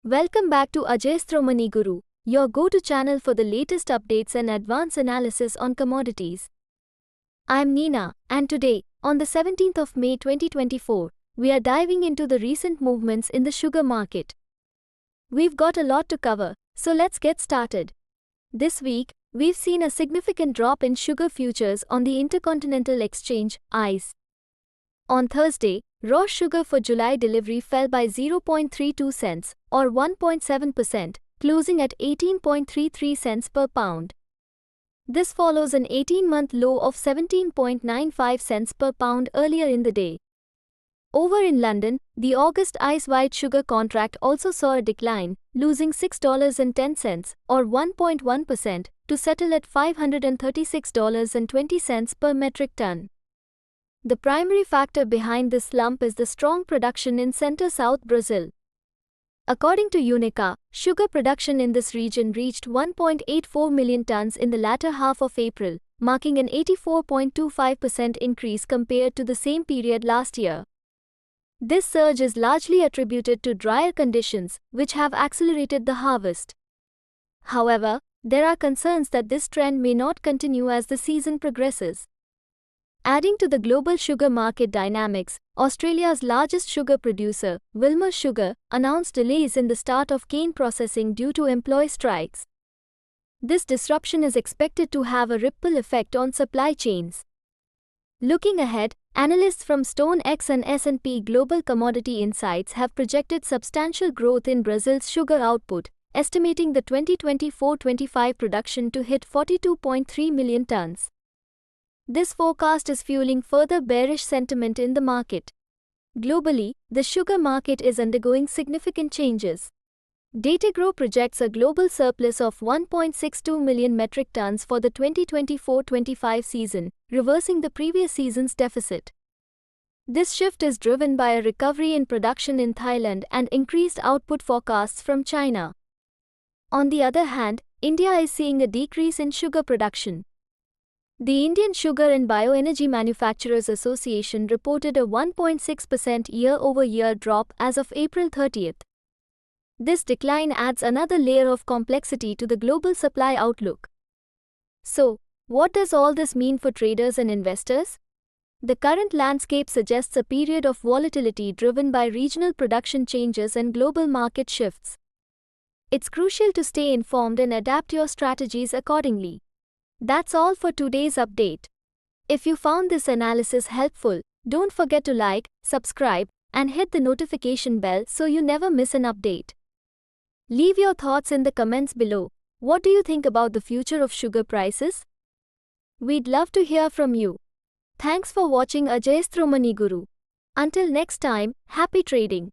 Welcome back to Ajay Guru, your go-to channel for the latest updates and advanced analysis on commodities. I'm Neena, and today, on the 17th of May 2024, we are diving into the recent movements in the sugar market. We've got a lot to cover, so let's get started. This week, we've seen a significant drop in sugar futures on the Intercontinental Exchange, ICE. On Thursday, raw sugar for July delivery fell by 0.32 cents, or 1.7%, closing at 18.33 cents per pound. This follows an 18-month low of 17.95 cents per pound earlier in the day. Over in London, the August ICE white sugar contract also saw a decline, losing $6.10, or 1.1%, to settle at $536.20 per metric ton. The primary factor behind this slump is the strong production in center-south Brazil. According to UNICA, sugar production in this region reached 1.84 million tons in the latter half of April, marking an 84.25% increase compared to the same period last year. This surge is largely attributed to drier conditions, which have accelerated the harvest. However, there are concerns that this trend may not continue as the season progresses. Adding to the global sugar market dynamics, Australia's largest sugar producer, Wilmar Sugar, announced delays in the start of cane processing due to employee strikes. This disruption is expected to have a ripple effect on supply chains. Looking ahead, analysts from StoneX and S&P Global Commodity Insights have projected substantial growth in Brazil's sugar output, estimating the 2024-25 production to hit 42.3 million tons. This forecast is fueling further bearish sentiment in the market. Globally, the sugar market is undergoing significant changes. Datagro projects a global surplus of 1.62 million metric tons for the 2024-25 season, reversing the previous season's deficit. This shift is driven by a recovery in production in Thailand and increased output forecasts from China. On the other hand, India is seeing a decrease in sugar production. The Indian Sugar and Bioenergy Manufacturers Association reported a 1.6% year-over-year drop as of April 30th. This decline adds another layer of complexity to the global supply outlook. So, what does all this mean for traders and investors? The current landscape suggests a period of volatility driven by regional production changes and global market shifts. It's crucial to stay informed and adapt your strategies accordingly. That's all for today's update. If you found this analysis helpful, don't forget to like, subscribe, and hit the notification bell so you never miss an update. Leave your thoughts in the comments below. What do you think about the future of sugar prices? We'd love to hear from you. Thanks for watching Ajay Guru. Until next time, happy trading.